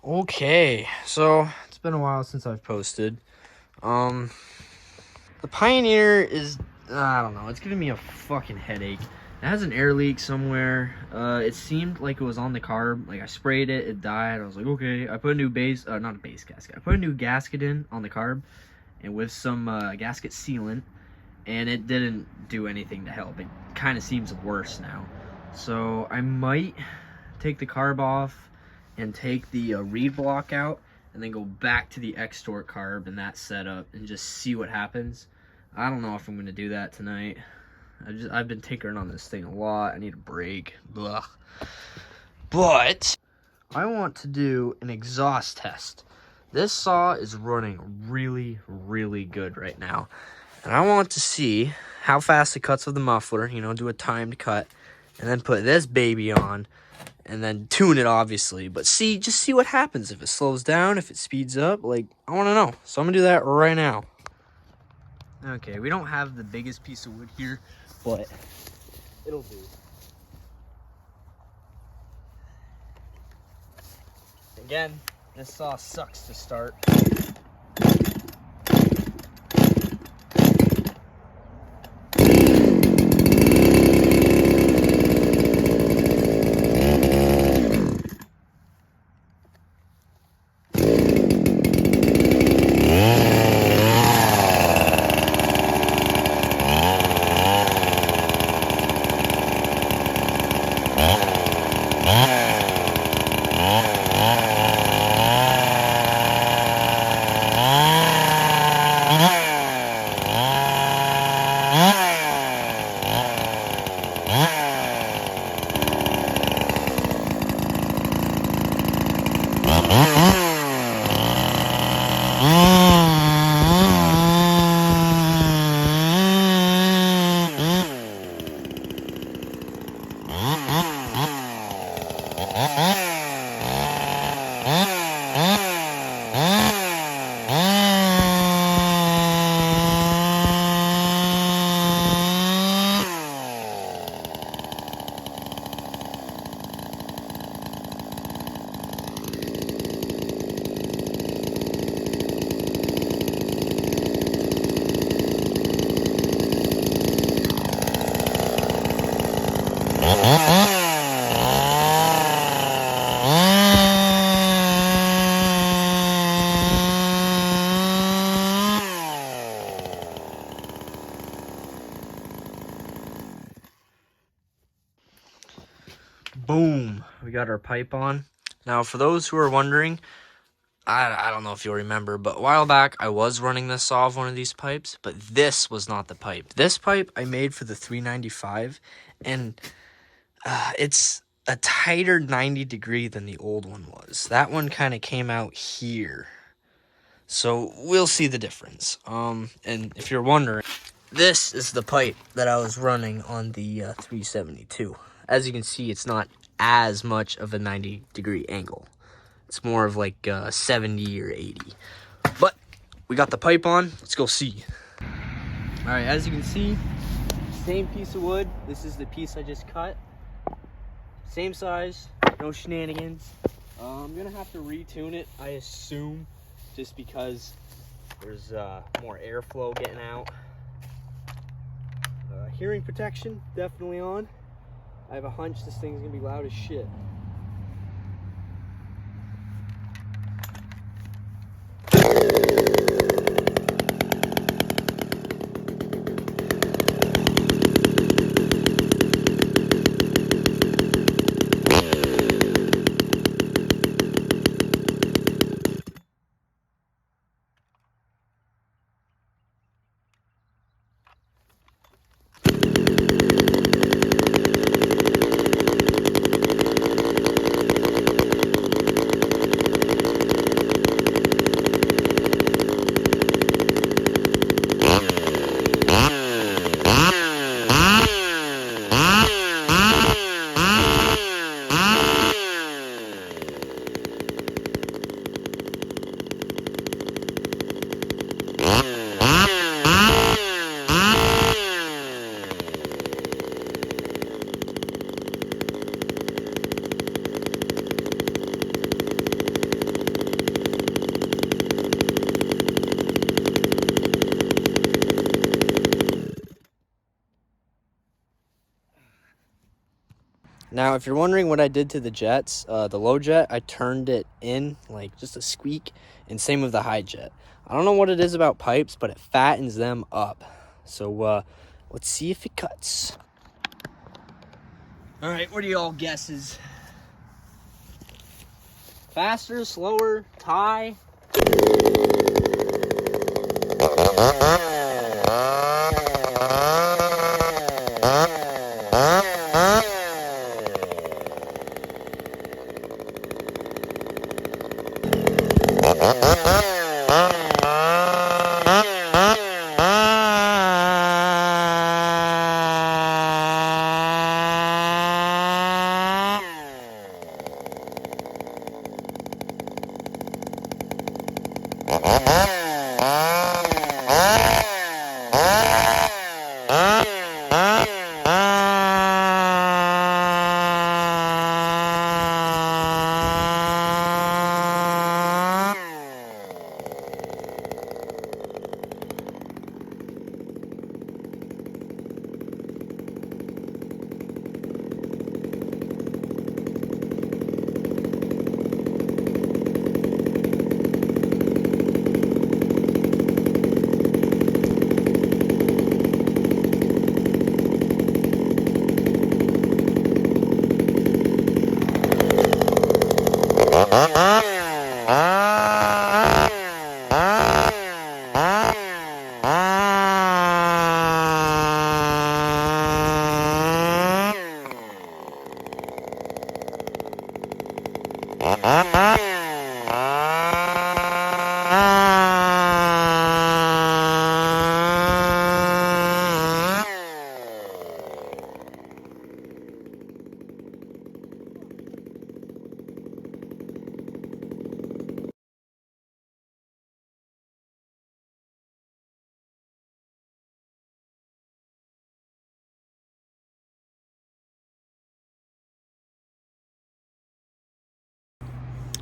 Okay, so it's been a while since I've posted. The Pioneer is, I don't know, it's giving me a fucking headache. It has an air leak somewhere. It seemed like it was on the carb. Like I sprayed it, it died. I was like, okay. I put a new not a base gasket. I put a new gasket in on the carb, and with some gasket sealant, and it didn't do anything to help. It kind of seems worse now. So I might take the carb off and take the reed block out and then go back to the X-Torque carb and that setup and just see what happens. I don't know if I'm gonna do that tonight. I've been tinkering on this thing a lot. I need a break. Blah. But I want to do an exhaust test. This saw is running really, really good right now. And I want to see how fast it cuts with the muffler, do a timed cut, and then put this baby on, and then tune it, obviously. But just see what happens. If it slows down, if it speeds up, I want to know. So I'm going to do that right now. Okay, we don't have the biggest piece of wood here, but it'll do. Again, this saw sucks to start. Boom, we got our pipe on. Now, for those who are wondering, I don't know if you'll remember, but a while back I was running this saw of one of these pipes, but this was not the pipe. This pipe I made for the 395, and it's a tighter 90 degree than the old one was. That one kind of came out here, so we'll see the difference. And if you're wondering, this is the pipe that I was running on the 372. As you can see, it's not as much of a 90 degree angle. It's more of like 70 or 80. But we got the pipe on. Let's go see. All right, as you can see, same piece of wood. This is the piece I just cut. Same size, no shenanigans. I'm gonna have to retune it, I assume, just because there's more airflow getting out. Hearing protection, definitely on. I have a hunch this thing's gonna be loud as shit. Now, if you're wondering what I did to the jets, the low jet, I turned it in, like, just a squeak, and same with the high jet. I don't know what it is about pipes, but it fattens them up. So, let's see if it cuts. All right, what are y'all guesses? Faster, slower, tie?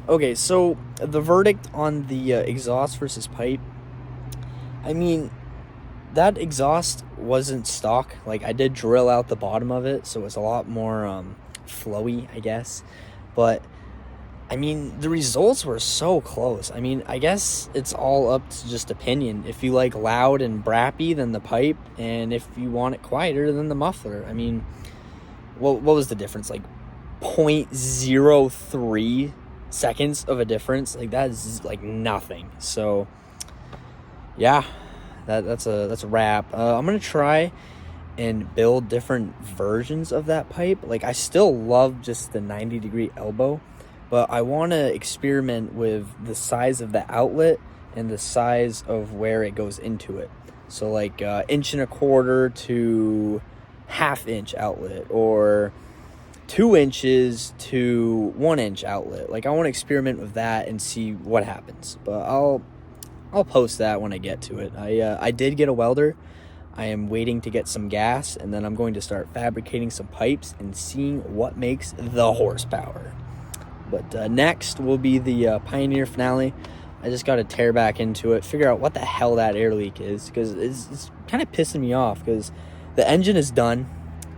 Okay, so the verdict on the exhaust versus pipe, I mean, that exhaust wasn't stock. Like, I did drill out the bottom of it, so it's a lot more flowy, I guess. But, I mean, the results were so close. I mean, I guess it's all up to just opinion. If you like loud and brappy, then the pipe, and if you want it quieter, then the muffler. I mean, what was the difference? Like 0.03 seconds of a difference. Like, that is like nothing. So yeah, that's a wrap. I'm gonna try and build different versions of that pipe. Like, I still love just the 90-degree elbow, but I want to experiment with the size of the outlet and the size of where it goes into it. So like 1.25 to 1/2 inch outlet, or 2 inches to 1 inch outlet. Like, I want to experiment with that and see what happens. But I'll post that when I get to it. I did get a welder. I am waiting to get some gas, and then I'm going to start fabricating some pipes and seeing what makes the horsepower. But next will be the Pioneer finale. I just got to tear back into it, figure out what the hell that air leak is, because it's kind of pissing me off, because the engine is done.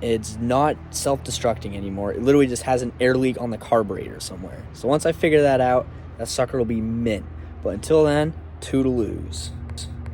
It's not self-destructing anymore. It literally just has an air leak on the carburetor somewhere. So once I figure that out, that sucker will be mint. But until then, toodaloos.